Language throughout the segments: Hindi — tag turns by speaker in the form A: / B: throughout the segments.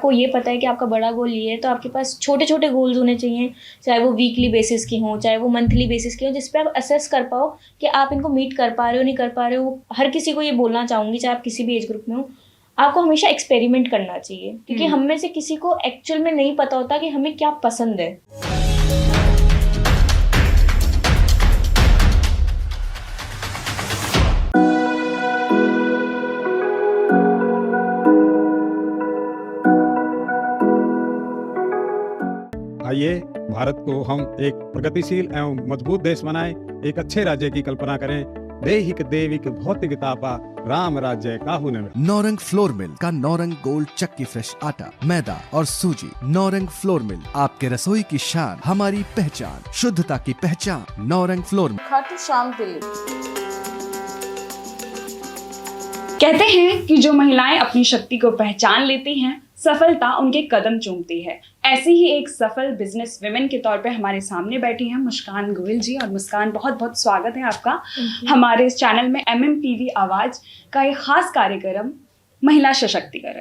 A: आपको ये पता है कि आपका बड़ा गोल ये है, तो आपके पास छोटे छोटे गोल्स होने चाहिए, चाहे वो वीकली बेसिस के हों, चाहे वो मंथली बेसिस के हों, जिस पे आप असेस कर पाओ कि आप इनको मीट कर पा रहे हो नहीं कर पा रहे हो। हर किसी को ये बोलना चाहूँगी, चाहे आप किसी भी एज ग्रुप में हो, आपको हमेशा एक्सपेरिमेंट करना चाहिए, क्योंकि हम में से किसी को एक्चुअल में नहीं पता होता कि हमें क्या पसंद है।
B: आइए भारत को हम एक प्रगतिशील एवं मजबूत देश बनाएं, एक अच्छे राज्य की कल्पना करें। देहिक देविक भौतिकतापा राम राज्य काहू न।
C: नौरंग फ्लोर मिल का नौरंग गोल्ड चक्की फ्रेश आटा, मैदा और सूजी। नौरंग फ्लोर मिल, आपके रसोई की शान, हमारी पहचान, शुद्धता की पहचान। Naurang flour mill,
D: Khatu Shyam Delhi. कहते हैं कि जो महिलाएं अपनी शक्ति को पहचान लेती हैं, सफलता उनके कदम चूमती है। ऐसी ही एक सफल बिजनेस विमेन के तौर पे हमारे सामने बैठी हैं मुस्कान गोयल जी। और मुस्कान, बहुत बहुत स्वागत है आपका हमारे इस चैनल में MMTV आवाज का एक खास कार्यक्रम महिला सशक्तिकरण।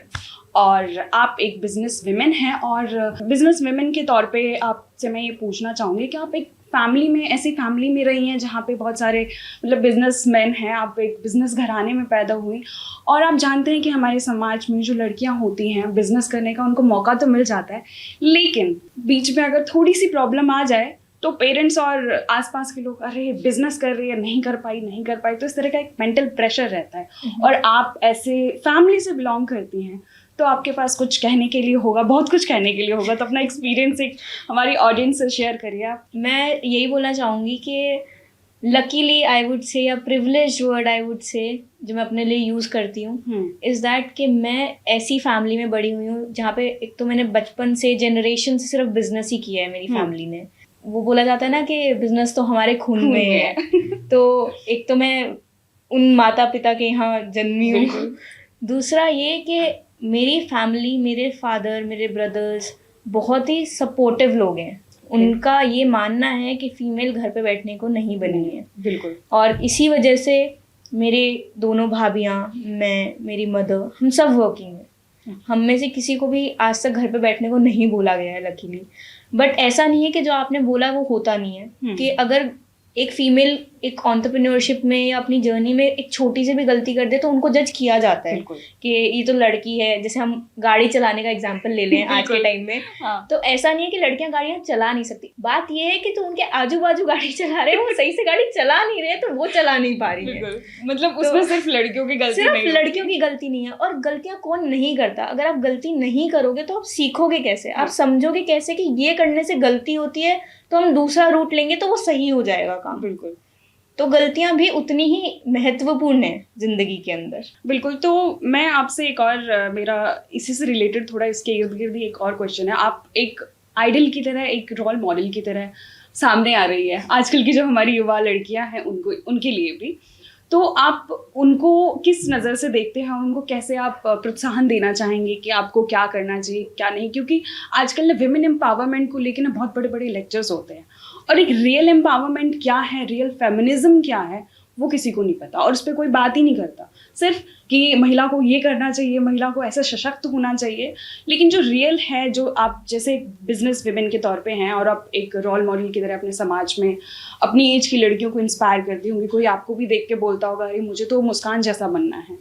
D: और आप एक बिजनेस विमेन हैं, और बिजनेस विमेन के तौर पे आपसे मैं ये पूछना चाहूँगी कि आप एक फैमिली में, ऐसी फैमिली में रही हैं जहाँ पे बहुत सारे मतलब बिजनेसमैन हैं, आप एक बिजनेस घराने में पैदा हुई, और आप जानते हैं कि हमारे समाज में जो लड़कियाँ होती हैं बिजनेस करने का उनको मौका तो मिल जाता है, लेकिन बीच में अगर थोड़ी सी प्रॉब्लम आ जाए तो पेरेंट्स और आसपास के लोग, अरे बिजनेस कर रही है, नहीं कर पाई, तो इस तरह का एक मेंटल प्रेशर रहता है। और आप ऐसे फैमिली से बिलोंग करती हैं, तो आपके पास कुछ कहने के लिए होगा, बहुत कुछ कहने के लिए होगा, तो अपना एक्सपीरियंस एक हमारी ऑडियंस से शेयर करिए आप।
A: मैं यही बोलना चाहूँगी कि लकीली आई वुड से, या privileged word I would say जो मैं अपने लिए यूज़ करती हूँ, इज़ दैट कि मैं ऐसी फैमिली में बड़ी हुई हूँ जहाँ पे एक तो मैंने बचपन से, जनरेशन से सिर्फ बिजनेस ही किया है मेरी फैमिली ने। वो बोला जाता है ना कि बिजनेस तो हमारे खून में है। तो एक तो मैं उन माता पिता के यहाँ जन्मी हूँ। दूसरा ये कि मेरी फैमिली, मेरे फादर, मेरे ब्रदर्स बहुत ही सपोर्टिव लोग हैं। उनका ये मानना है कि फीमेल घर पे बैठने को नहीं बनी है।
D: बिल्कुल।
A: और इसी वजह से मेरे दोनों भाभियाँ, मैं, मेरी मदर, हम सब वर्किंग हैं। हम में से किसी को भी आज तक घर पे बैठने को नहीं बोला गया है, लकीली। बट ऐसा नहीं है कि जो आपने बोला वो होता नहीं है, कि अगर एक फीमेल एक एंटरप्रेन्योरशिप में या अपनी जर्नी में एक छोटी सी भी गलती कर दे तो उनको जज किया जाता है कि ये तो लड़की है। जैसे हम गाड़ी चलाने का एग्जांपल ले लें आज के टाइम में, तो ऐसा नहीं है कि लड़कियां गाड़ियां चला नहीं सकती। बात ये है कि तो उनके आजू बाजू गाड़ी चला रहे हैं, वो सही से गाड़ी चला नहीं रहे, तो वो चला नहीं पा रही है।
D: मतलब उसमें सिर्फ लड़कियों की गलती नहीं है।
A: सिर्फ लड़कियों की गलती नहीं है। और गलतियां कौन नहीं करता? अगर आप गलती नहीं करोगे तो आप सीखोगे कैसे? आप समझोगे कैसे कि ये करने से गलती होती है, तो हम दूसरा रूट लेंगे तो वो सही हो जाएगा काम।
D: बिल्कुल।
A: तो गलतियां भी उतनी ही महत्वपूर्ण है जिंदगी के अंदर।
D: बिल्कुल। तो मैं आपसे एक और, मेरा इसी से रिलेटेड थोड़ा इसके इर्द गिर्द एक और क्वेश्चन है। आप एक आइडल की तरह, एक रोल मॉडल की तरह सामने आ रही है आजकल की जो हमारी युवा लड़कियां हैं, उनके लिए भी। तो आप उनको किस नज़र से देखते हैं, उनको कैसे आप प्रोत्साहन देना चाहेंगे कि आपको क्या करना चाहिए, क्या नहीं? क्योंकि आजकल ना विमेन एम्पावरमेंट को लेकर ना बहुत बड़े बड़े लेक्चर्स होते हैं, और एक रियल एम्पावरमेंट क्या है, रियल फेमिनिज्म क्या है, वो किसी को नहीं पता, और उस पर कोई बात ही नहीं करता। सिर्फ कि महिला को ये करना चाहिए, महिला को ऐसा सशक्त होना चाहिए, लेकिन जो रियल है, जो आप जैसे बिजनेस विमेन के तौर पे हैं और आप एक रोल मॉडल की तरह अपने समाज में अपनी एज की लड़कियों को इंस्पायर करती होंगी, कोई आपको भी देख के बोलता होगा अरे मुझे तो मुस्कान जैसा बनना है,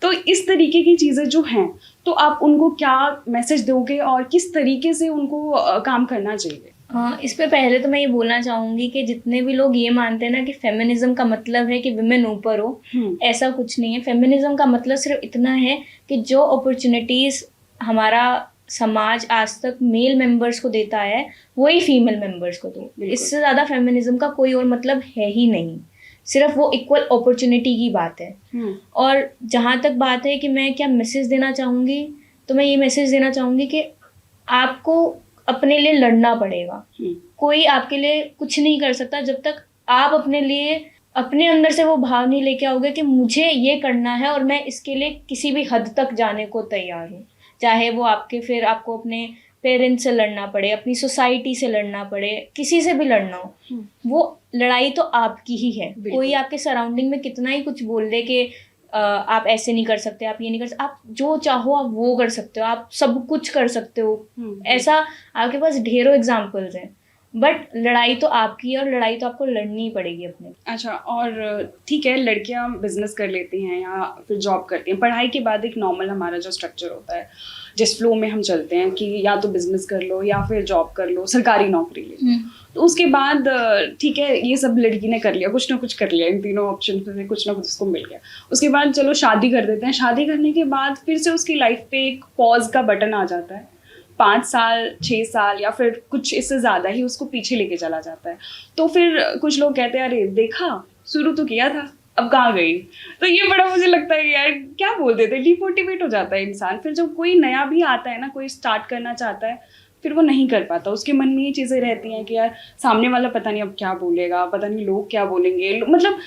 D: तो इस तरीके की चीज़ें जो हैं, तो आप उनको क्या मैसेज दोगे और किस तरीके से उनको काम करना चाहिए?
A: हाँ, इस पे पहले तो मैं ये बोलना चाहूँगी कि जितने भी लोग ये मानते हैं ना कि फेमिनिज्म का मतलब है कि विमेन ऊपर हो, ऐसा कुछ नहीं है। फेमिनिज्म का मतलब सिर्फ इतना है कि जो अपॉर्चुनिटीज़ हमारा समाज आज तक मेल मेंबर्स को देता है वही फीमेल मेंबर्स को दो। इससे ज़्यादा फेमिनिज्म का कोई और मतलब है ही नहीं। सिर्फ वो इक्वल अपॉर्चुनिटी की बात है। और जहाँ तक बात है कि मैं क्या मैसेज देना चाहूँगी, तो मैं ये मैसेज देना चाहूँगी कि आपको अपने लिए लड़ना पड़ेगा। कोई आपके लिए कुछ नहीं कर सकता जब तक आप अपने लिए, अपने अंदर से वो भाव नहीं लेके आओगे कि मुझे ये करना है और मैं इसके लिए किसी भी हद तक जाने को तैयार हूँ। चाहे वो फिर आपको अपने पेरेंट्स से लड़ना पड़े, अपनी सोसाइटी से लड़ना पड़े, किसी से भी लड़ना हो, वो लड़ाई तो आपकी ही है। कोई आपके सराउंडिंग में कितना ही कुछ बोल दे कि आप ऐसे नहीं कर सकते, आप ये नहीं कर सकते, आप जो चाहो आप वो कर सकते हो, आप सब कुछ कर सकते हो। ऐसा आपके पास ढेरों एग्जाम्पल्स हैं, बट लड़ाई तो आपकी है और लड़ाई तो आपको लड़नी ही पड़ेगी अपने।
D: अच्छा, और ठीक है, लड़कियां बिजनेस कर लेती हैं या फिर जॉब करती हैं, पढ़ाई के बाद एक नॉर्मल हमारा जो स्ट्रक्चर होता है, जिस फ्लो में हम चलते हैं कि या तो बिजनेस कर लो या फिर जॉब कर लो, सरकारी नौकरी ले लो। तो उसके बाद ठीक है, ये सब लड़की ने कर लिया, कुछ ना कुछ कर लिया, इन तीनों ऑप्शन में कुछ ना कुछ उसको मिल गया। उसके बाद चलो शादी कर देते हैं, शादी करने के बाद फिर से उसकी लाइफ पे एक पॉज का बटन आ जाता है, 5 साल 6 साल या फिर कुछ इससे ज़्यादा ही उसको पीछे लेके चला जाता है। तो फिर कुछ लोग कहते हैं अरे देखा, शुरू तो किया था, अब कहाँ गई। तो ये बड़ा मुझे लगता है कि यार क्या बोल देते, डिमोटिवेट हो जाता है इंसान। फिर जब कोई नया भी आता है ना, कोई स्टार्ट करना चाहता है, फिर वो नहीं कर पाता, उसके मन में ये चीज़ें रहती हैं कि यार सामने वाला पता नहीं अब क्या बोलेगा, पता नहीं लोग क्या बोलेंगे। मतलब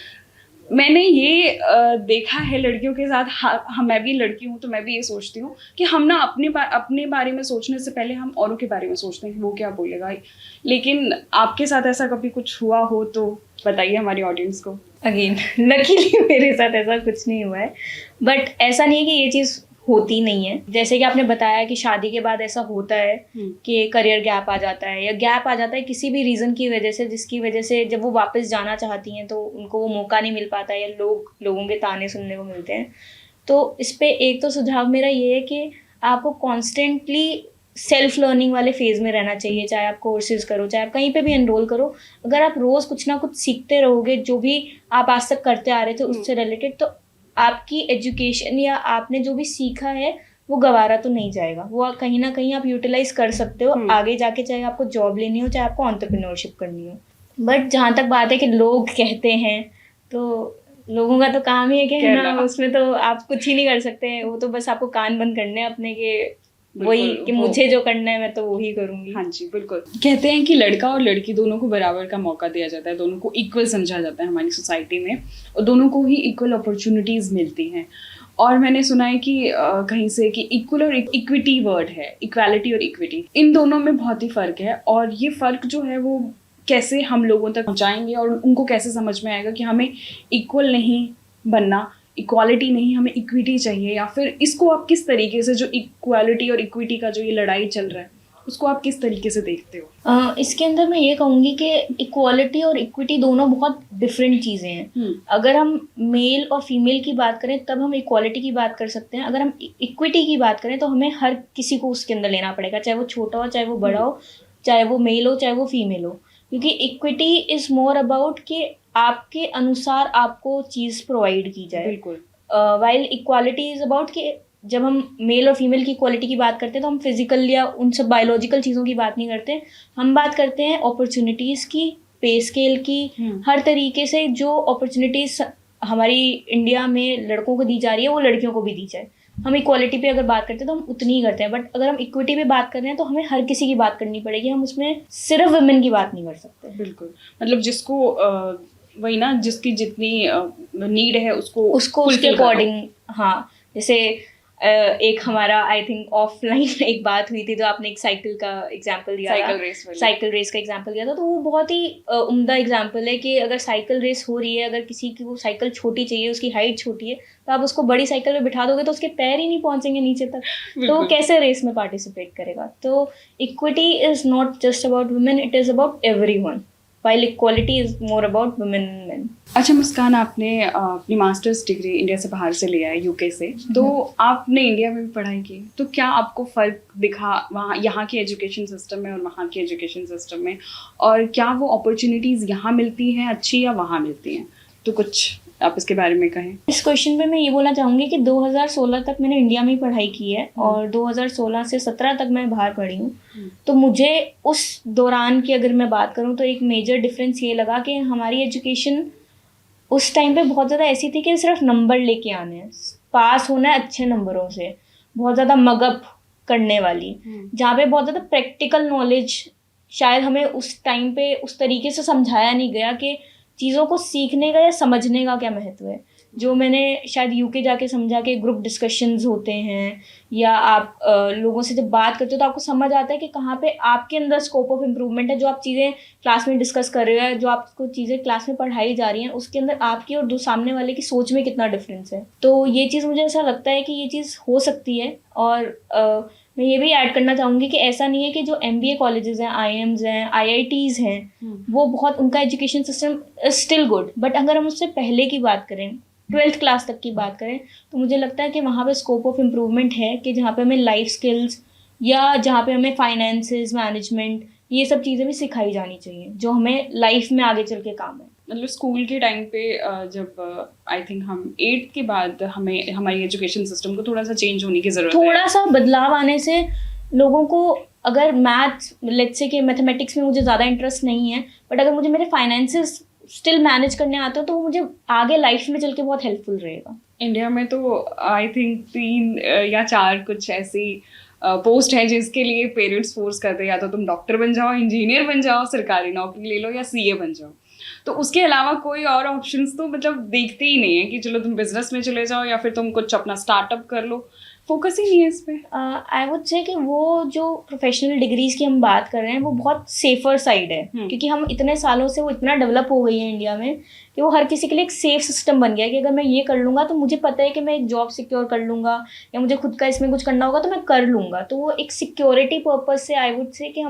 D: मैंने ये देखा है लड़कियों के साथ, हाँ मैं भी लड़की हूँ तो मैं भी ये सोचती हूँ कि हम ना अपने बारे में सोचने से पहले हम औरों के बारे में सोचते हैं कि वो क्या बोलेगा। लेकिन आपके साथ ऐसा कभी कुछ हुआ हो तो बताइए हमारी ऑडियंस को।
A: अगेन लकीली मेरे साथ ऐसा कुछ नहीं हुआ है, बट ऐसा नहीं है कि ये चीज़ होती नहीं है। जैसे कि आपने बताया कि शादी के बाद ऐसा होता है कि करियर गैप आ जाता है, या गैप आ जाता है किसी भी रीज़न की वजह से, जिसकी वजह से जब वो वापस जाना चाहती हैं तो उनको वो मौका नहीं मिल पाता, या लोगों के ताने सुनने को मिलते हैं। तो इस पे एक तो सुझाव मेरा ये है कि आपको कॉन्स्टेंटली सेल्फ लर्निंग वाले फेज़ में रहना चाहिए, चाहे आप कोर्सेज करो, चाहे आप कहीं पे भी एनरोल करो। अगर आप रोज़ कुछ ना कुछ सीखते रहोगे, जो भी आप आज तक करते आ रहे थे उससे रिलेटेड, तो आपकी एजुकेशन या आपने जो भी सीखा है वो गवारा तो नहीं जाएगा, वो कहीं ना कहीं आप यूटिलाइज कर सकते हो आगे जाके, चाहे आपको जॉब लेनी हो, चाहे आपको एंटरप्रेन्योरशिप करनी हो। बट जहाँ तक बात है कि लोग कहते हैं, तो लोगों का तो काम ही है कहना, उसमें तो आप कुछ ही नहीं कर सकते। वो तो बस आपको कान बंद करने हैं अपने के, वही कि मुझे जो करना है मैं तो वही करूंगी।
D: हाँ जी बिल्कुल। कहते हैं कि लड़का और लड़की दोनों को बराबर का मौका दिया जाता है, दोनों को इक्वल समझा जाता है हमारी सोसाइटी में, और दोनों को ही इक्वल अपॉर्चुनिटीज़ मिलती हैं। और मैंने सुना है कि कहीं से कि इक्वल और इक्विटी वर्ड है, इक्वालिटी और इक्विटी, इन दोनों में बहुत ही फ़र्क है। और ये फ़र्क जो है वो कैसे हम लोगों तक पहुँचाएंगे और उनको कैसे समझ में आएगा कि हमें इक्वल नहीं बनना, इक्वालिटी नहीं, हमें इक्विटी चाहिए, या फिर इसको आप किस तरीके से, जो इक्वालिटी और इक्विटी का जो ये लड़ाई चल रहा है, उसको आप किस तरीके से देखते हो?
A: इसके अंदर मैं ये कहूँगी कि इक्वालिटी और इक्विटी दोनों बहुत डिफरेंट चीज़ें हैं। अगर हम मेल और फीमेल की बात करें तब हम इक्वालिटी की बात कर सकते हैं। अगर हम इक्विटी की बात करें तो हमें हर किसी को उसके अंदर लेना पड़ेगा, चाहे वो छोटा हो, चाहे वो बड़ा हो, चाहे वो मेल हो, चाहे वो फीमेल हो। क्योंकि इक्विटी इज़ मोर अबाउट कि आपके अनुसार आपको चीज़ प्रोवाइड की जाए।
D: बिल्कुल।
A: वाइल इक्वालिटी इज़ अबाउट कि जब हम मेल और फीमेल की क्वालिटी की बात करते हैं तो हम फिजिकल या उन सब बायोलॉजिकल चीज़ों की बात नहीं करते, हम बात करते हैं अपॉर्चुनिटीज़ की, पे स्केल की, हर तरीके से जो अपॉर्चुनिटीज़ हमारी इंडिया में लड़कों को दी जा रही है वो लड़कियों को भी दी जाए। हम इक्वालिटी पे अगर बात करते हैं तो हम उतनी ही करते हैं, बट अगर हम इक्विटी पे बात कर रहे हैं तो हमें हर किसी की बात करनी पड़ेगी, हम उसमें सिर्फ वुमेन की बात नहीं कर सकते।
D: बिल्कुल, मतलब जिसको वही ना, जिसकी जितनी नीड है उसको
A: उसके अकॉर्डिंग। हाँ, जैसे एक हमारा आई थिंक ऑफलाइन एक बात हुई थी, तो आपने एक साइकिल का एग्जांपल दिया, साइकिल रेस का एग्जांपल दिया था, तो वो बहुत ही उम्दा एग्जांपल है कि अगर साइकिल रेस हो रही है, अगर किसी की वो साइकिल छोटी चाहिए, उसकी हाइट छोटी है, तो आप उसको बड़ी साइकिल में बिठा दोगे तो उसके पैर ही नहीं पहुंचेंगे नीचे तक, तो वो कैसे रेस में पार्टिसिपेट करेगा। तो equity is not just about women, it is about everyone, while equality is more about women and men.
D: अच्छा मुस्कान, आपने अपनी मास्टर्स डिग्री इंडिया से बाहर से लिया है, यूके से, तो आपने इंडिया में भी पढ़ाई की, तो क्या आपको फ़र्क दिखा वहाँ यहाँ के एजुकेशन सिस्टम में और वहाँ के एजुकेशन सिस्टम में, और क्या वो अपॉर्चुनिटीज़ यहाँ मिलती हैं अच्छी या वहाँ मिलती हैं? तो कुछ आप इसके बारे में कहें।
A: इस क्वेश्चन पे मैं ये बोलना चाहूँगी कि 2016 तक मैंने इंडिया में ही पढ़ाई की है और 2016 से 17 तक मैं बाहर पढ़ी हूँ। तो मुझे उस दौरान की अगर मैं बात करूँ तो एक मेजर डिफरेंस ये लगा कि हमारी एजुकेशन उस टाइम पे बहुत ज़्यादा ऐसी थी कि सिर्फ नंबर लेके आने हैं, पास होना है अच्छे नंबरों से, बहुत ज़्यादा मगअप करने वाली, जहाँ पे बहुत ज़्यादा प्रैक्टिकल नॉलेज शायद हमें उस टाइम पे उस तरीके से समझाया नहीं गया कि चीज़ों को सीखने का या समझने का क्या महत्व है। जो मैंने शायद यूके जाके समझा कि ग्रुप डिस्कशंस होते हैं, या आप लोगों से जब बात करते हो तो आपको समझ आता है कि कहाँ पे आपके अंदर स्कोप ऑफ इम्प्रूवमेंट है। जो आप चीज़ें क्लास में डिस्कस कर रहे हो, जो आपको चीज़ें क्लास में पढ़ाई जा रही हैं, उसके अंदर आपकी और सामने वाले की सोच में कितना डिफरेंस है। तो ये चीज़ मुझे ऐसा लगता है कि ये चीज़ हो सकती है। और मैं ये भी ऐड करना चाहूँगी कि ऐसा नहीं है कि जो MBA कॉलेजेस हैं, IIMs हैं, IITs हैं, वो बहुत, उनका education system is still good, but अगर हम उससे पहले की बात करें, 12th क्लास तक की बात करें, तो मुझे लगता है कि वहाँ पे स्कोप ऑफ इम्प्रूवमेंट है, कि जहाँ पे हमें लाइफ स्किल्स या जहाँ पे हमें फाइनेंसेस, मैनेजमेंट, ये सब चीज़ें भी सिखाई जानी चाहिए जो हमें लाइफ में आगे चल के काम है।
D: मतलब स्कूल के टाइम पे जब आई थिंक हम 8th के बाद हमें हमारी एजुकेशन सिस्टम को थोड़ा सा चेंज होने की ज़रूरत है।
A: थोड़ा सा बदलाव आने से लोगों को, अगर मैथ्स, लेट्स से कि मैथमेटिक्स में मुझे ज़्यादा इंटरेस्ट नहीं है, बट अगर मुझे मेरे फाइनेंसेस स्टिल मैनेज करने आते हो तो वो मुझे आगे लाइफ में चल के बहुत हेल्पफुल रहेगा।
D: इंडिया में तो आई थिंक 3 या 4 कुछ ऐसी पोस्ट है जिसके लिए पेरेंट्स फोर्स करते हैं, या तो तुम डॉक्टर बन जाओ, इंजीनियर बन जाओ, सरकारी नौकरी ले लो, या CA बन जाओ। तो उसके अलावा कोई और ऑप्शंस तो मतलब देखते ही नहीं है कि चलो तुम बिजनेस में चले जाओ या फिर तुम कुछ अपना स्टार्टअप कर लो। फोकस ही नहीं है इस पे।
A: आई वुड से कि वो जो प्रोफेशनल डिग्रीज की हम बात कर रहे हैं वो बहुत सेफर साइड है, क्योंकि हम इतने सालों से वो इतना डेवलप हो गई है इंडिया में कि वो हर किसी के लिए एक सेफ सिस्टम बन गया है कि अगर मैं ये कर लूँगा तो मुझे पता है कि मैं एक जॉब सिक्योर कर लूँगा, या मुझे खुद का इसमें कुछ करना होगा तो मैं कर लूँगा। तो वो एक सिक्योरिटी पर्पज से आई वुड से कि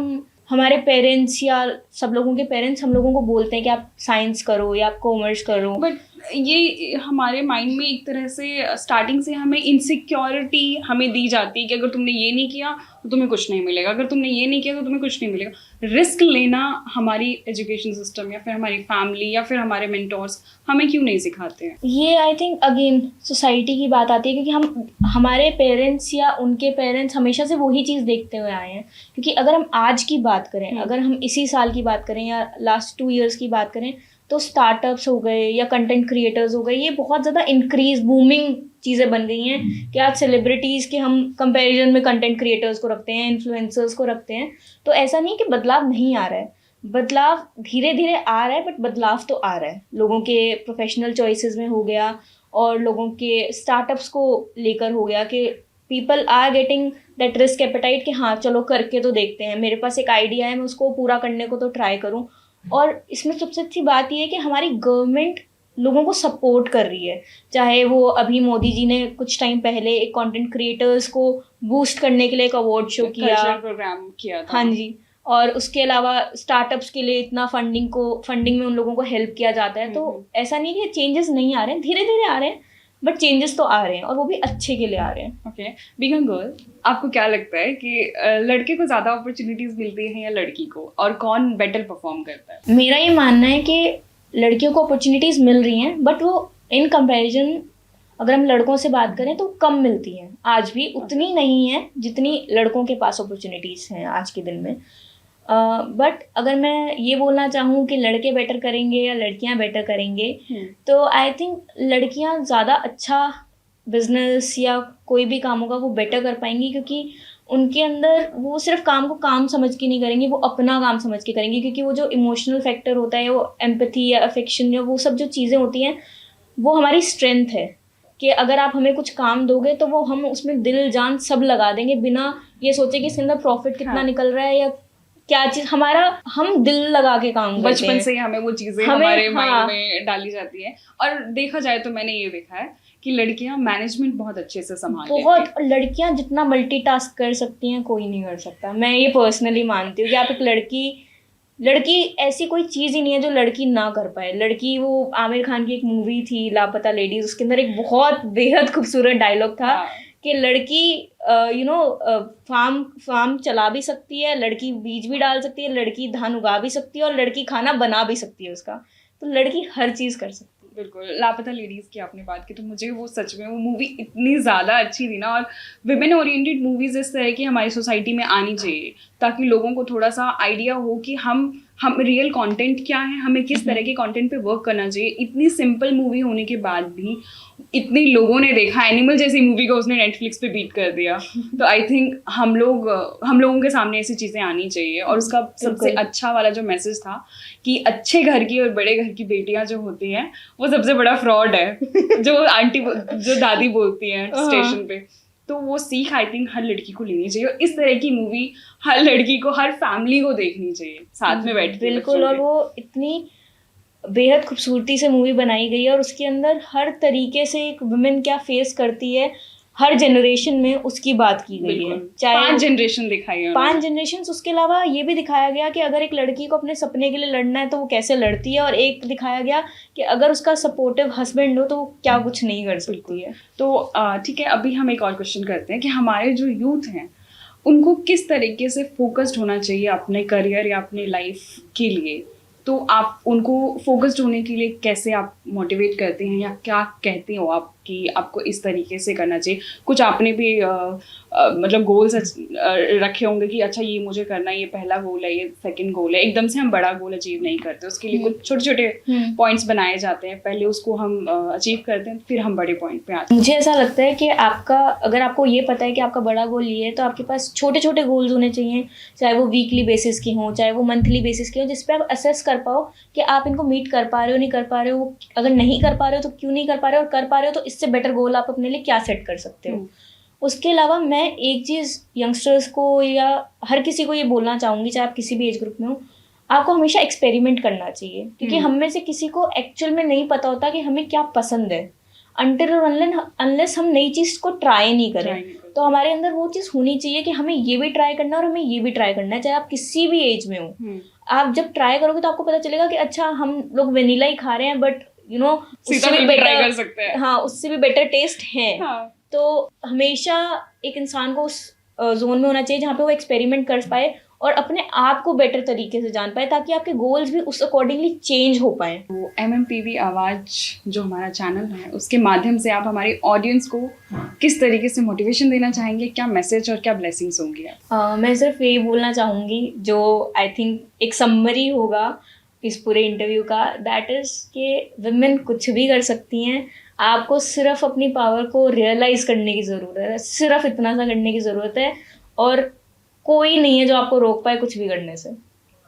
A: हमारे पेरेंट्स या सब लोगों के पेरेंट्स हम लोगों को बोलते हैं कि आप साइंस करो या आप कॉमर्स करो,
D: बट ये हमारे माइंड में एक तरह से स्टार्टिंग से हमें इनसिक्योरिटी हमें दी जाती है कि अगर तुमने ये नहीं किया तो तुम्हें कुछ नहीं मिलेगा, अगर तुमने ये नहीं किया तो तुम्हें कुछ नहीं मिलेगा। रिस्क लेना हमारी एजुकेशन सिस्टम या फिर हमारी फैमिली या फिर हमारे मेंटोर्स हमें क्यों नहीं सिखाते हैं?
A: ये आई थिंक अगेन सोसाइटी की बात आती है, क्योंकि हमारे पेरेंट्स या उनके पेरेंट्स हमेशा से वही चीज़ देखते हुए आए हैं। क्योंकि अगर हम आज की बात करें, अगर हम इसी साल की बात करें या लास्ट 2 years की बात करें, तो स्टार्टअप्स हो गए या कंटेंट क्रिएटर्स हो गए, ये बहुत ज़्यादा इंक्रीज बूमिंग चीज़ें बन गई हैं कि आज सेलिब्रिटीज़ के हम कंपैरिजन में कंटेंट क्रिएटर्स को रखते हैं, इन्फ्लुएंसर्स को रखते हैं। तो ऐसा नहीं कि बदलाव नहीं आ रहा है, बदलाव धीरे धीरे आ रहा है, बट बदलाव तो आ रहा है। लोगों के प्रोफेशनल चॉइसेस में हो गया और लोगों के स्टार्टअप्स को लेकर हो गया कि people are getting that risk appetite कि हाँ चलो करके तो देखते हैं, मेरे पास एक आइडिया है, मैं उसको पूरा करने को तो ट्राई करूँ। और इसमें सबसे अच्छी बात यह है कि हमारी गवर्नमेंट लोगों को सपोर्ट कर रही है। चाहे वो अभी मोदी जी ने कुछ टाइम पहले एक कंटेंट क्रिएटर्स को बूस्ट करने के लिए एक अवार्ड शो किया,
D: प्रोग्राम किया था।
A: हाँ जी। और उसके अलावा स्टार्टअप्स के लिए इतना फंडिंग में उन लोगों को हेल्प किया जाता है। तो ऐसा नहीं कि चेंजेस नहीं आ रहे हैं, धीरे धीरे आ रहे हैं, बट चेंजेस तो आ रहे हैं और वो भी अच्छे के लिए आ रहे हैं।
D: ओके, बीइंग अ गर्ल, आपको क्या लगता है कि लड़के को ज़्यादा अपॉर्चुनिटीज़ मिलती हैं या लड़की को, और कौन बेटर परफॉर्म करता है?
A: मेरा ये मानना है कि लड़कियों को अपॉर्चुनिटीज़ मिल रही हैं, बट वो इन कंपैरिजन अगर हम लड़कों से बात करें तो कम मिलती हैं। आज भी उतनी नहीं है जितनी लड़कों के पास अपॉर्चुनिटीज़ हैं आज के दिन में। बट अगर मैं ये बोलना चाहूँ कि लड़के बेटर करेंगे या लड़कियाँ बेटर करेंगे, तो आई थिंक लड़कियाँ ज़्यादा अच्छा बिजनेस या कोई भी काम होगा वो बेटर कर पाएंगी, क्योंकि उनके अंदर वो सिर्फ काम को काम समझ के नहीं करेंगी, वो अपना काम समझ के करेंगी। क्योंकि वो जो इमोशनल फैक्टर होता है, वो एम्पैथी या अफेक्शन या वो सब जो चीज़ें होती हैं, वो हमारी स्ट्रेंथ है कि अगर आप हमें कुछ काम दोगे तो वो हम उसमें दिल जान सब लगा देंगे, बिना ये सोचे कि इसके अंदर प्रॉफिट कितना निकल रहा है या क्या चीज़। हम दिल लगा के काम करते हैं,
D: बचपन से ही हमें वो चीज़ें हमारे माइंड में डाली जाती है। और देखा जाए तो मैंने ये देखा है कि लड़कियां मैनेजमेंट बहुत अच्छे से संभालती हैं।
A: बहुत, लड़कियां जितना मल्टीटास्क कर सकती हैं कोई नहीं कर सकता। मैं ये पर्सनली मानती हूँ कि आप एक लड़की ऐसी कोई चीज़ ही नहीं है जो लड़की ना कर पाए। लड़की, वो आमिर खान की एक मूवी थी लापता लेडीज, उसके अंदर एक बहुत बेहद खूबसूरत डायलॉग था कि लड़की फार्म चला भी सकती है, लड़की बीज भी डाल सकती है, लड़की धान उगा भी सकती है और लड़की खाना बना भी सकती है उसका। तो लड़की हर चीज़ कर सकती है।
D: बिल्कुल, लापता लेडीज़ की आपने बात की तो मुझे वो सच में वो मूवी इतनी ज़्यादा अच्छी थी ना। और विमेन ओरिएंटेड मूवीज़ इस तरह की हमारी सोसाइटी में आनी चाहिए, ताकि लोगों को थोड़ा सा आइडिया हो कि हम रियल कंटेंट क्या है, हमें किस तरह के कंटेंट पे वर्क करना चाहिए। इतनी सिंपल मूवी होने के बाद भी इतने लोगों ने देखा, एनिमल जैसी मूवी को उसने नेटफ्लिक्स पे बीट कर दिया। तो आई थिंक हम लोगों के सामने ऐसी चीज़ें आनी चाहिए। और उसका सबसे अच्छा वाला जो मैसेज था कि अच्छे घर की और बड़े घर की बेटियां जो होती हैं वो सबसे बड़ा फ्रॉड है, जो दादी बोलती हैं स्टेशन पे। तो वो सीख आई थिंक हर लड़की को लेनी चाहिए, और इस तरह की मूवी हर लड़की को, हर फैमिली को देखनी चाहिए साथ में बैठ के।
A: बिल्कुल, और वो इतनी बेहद खूबसूरती से मूवी बनाई गई है और उसके अंदर हर तरीके से एक वुमेन क्या फेस करती है हर जनरेशन में उसकी बात की गई है।
D: चाहे 5 जनरेशन दिखाई है,
A: 5 जनरेशन। उसके अलावा ये भी दिखाया गया कि अगर एक लड़की को अपने सपने के लिए लड़ना है तो वो कैसे लड़ती है, और एक दिखाया गया कि अगर उसका सपोर्टिव हस्बैंड हो तो वो क्या कुछ नहीं कर सकती है।
D: तो ठीक है, अभी हम एक और क्वेश्चन करते हैं कि हमारे जो यूथ हैं उनको किस तरीके से फोकस्ड होना चाहिए अपने करियर या अपने लाइफ के लिए। तो आप उनको फोकस्ड होने के लिए कैसे आप मोटिवेट करते हैं, या क्या कहते हो आप कि आपको इस तरीके से करना चाहिए? कुछ आपने भी मतलब गोल्स रखे होंगे कि अच्छा ये मुझे करना है, ये पहला गोल है, ये सेकंड गोल है। एकदम से हम बड़ा गोल अचीव नहीं करते, उसके लिए कुछ छोटे छोटे पॉइंट्स बनाए जाते हैं, पहले उसको हम अचीव करते हैं, फिर हम बड़े पॉइंट पे आते हैं।
A: मुझे ऐसा लगता है कि अगर आपको ये पता है कि आपका बड़ा गोल ये है, तो आपके पास छोटे छोटे गोल्स होने चाहिए, चाहे वो वीकली बेसिस के हों, चाहे वो मंथली बेसिस के हों, जिस पे आप असेस कर पाओ कि आप इनको मीट कर पा रहे हो, नहीं कर पा रहे हो। अगर नहीं कर पा रहे हो तो क्यों नहीं कर पा रहे हो, और कर पा रहे हो तो इससे बेटर गोल आप अपने लिए क्या सेट कर सकते हो। उसके अलावा मैं एक चीज़ यंगस्टर्स को या हर किसी को ये बोलना चाहूँगी, चाहे आप किसी भी एज ग्रुप में हो, आपको हमेशा एक्सपेरिमेंट करना चाहिए, क्योंकि हम में से किसी को एक्चुअल में नहीं पता होता कि हमें क्या पसंद है अनटिल और अनलेस हम नई चीज़ को ट्राई नहीं करें। तो हमारे अंदर वो चीज़ होनी चाहिए कि हमें ये भी ट्राई करना है और हमें ये भी ट्राई करना है, चाहे आप किसी भी एज में हो। आप जब ट्राई करोगे तो आपको पता चलेगा कि अच्छा हम लोग वेनिला ही खा रहे हैं, बट यू नो उससे भी बेटर
D: कर सकते हैं।
A: हाँ, उससे भी बेटर टेस्ट है। तो हमेशा एक इंसान को उस जोन में होना चाहिए जहाँ पे वो एक्सपेरिमेंट कर पाए और अपने आप को बेटर तरीके से जान पाए, ताकि आपके गोल्स भी उस अकॉर्डिंगली चेंज हो पाए।
D: तो MMPV आवाज़ जो हमारा चैनल है, उसके माध्यम से आप हमारी ऑडियंस को किस तरीके से मोटिवेशन देना चाहेंगे? क्या मैसेज और क्या ब्लेसिंग्स होंगी?
A: मैं सिर्फ यही बोलना चाहूँगी, जो आई थिंक एक समरी होगा इस पूरे इंटरव्यू का, दैट इज़ कि विमेन कुछ भी कर सकती हैं। आपको सिर्फ अपनी पावर को रियलाइज़ करने की ज़रूरत है, सिर्फ इतना सा करने की ज़रूरत है, और कोई नहीं है जो आपको रोक पाए कुछ भी करने से।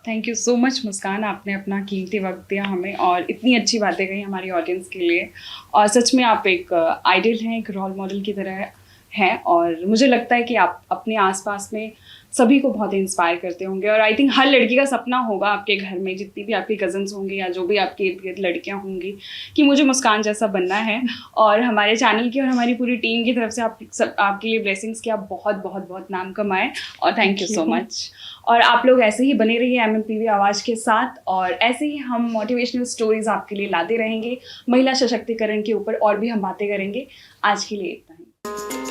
D: थैंक यू सो मच मुस्कान, आपने अपना कीमती वक्त दिया हमें और इतनी अच्छी बातें कही हमारी ऑडियंस के लिए। और सच में आप एक आइडल हैं, एक रोल मॉडल की तरह हैं, और मुझे लगता है कि आप अपने आसपास में सभी को बहुत इंस्पायर करते होंगे। और आई थिंक हर लड़की का सपना होगा आपके घर में, जितनी भी आपकी कज़न्स होंगी या जो भी आपके इर्द गिर्द लड़कियाँ होंगी, कि मुझे मुस्कान जैसा बनना है। और हमारे चैनल की और हमारी पूरी टीम की तरफ से आपके लिए ब्लेसिंग्स, कि आप बहुत बहुत बहुत नाम कमाएं, और थैंक यू सो मच। और आप लोग ऐसे ही बने रहिए MMPV आवाज़ के साथ, और ऐसे ही हम मोटिवेशनल स्टोरीज आपके लिए लाते रहेंगे। महिला सशक्तिकरण के ऊपर और भी हम बातें करेंगे। आज के लिए इतना ही।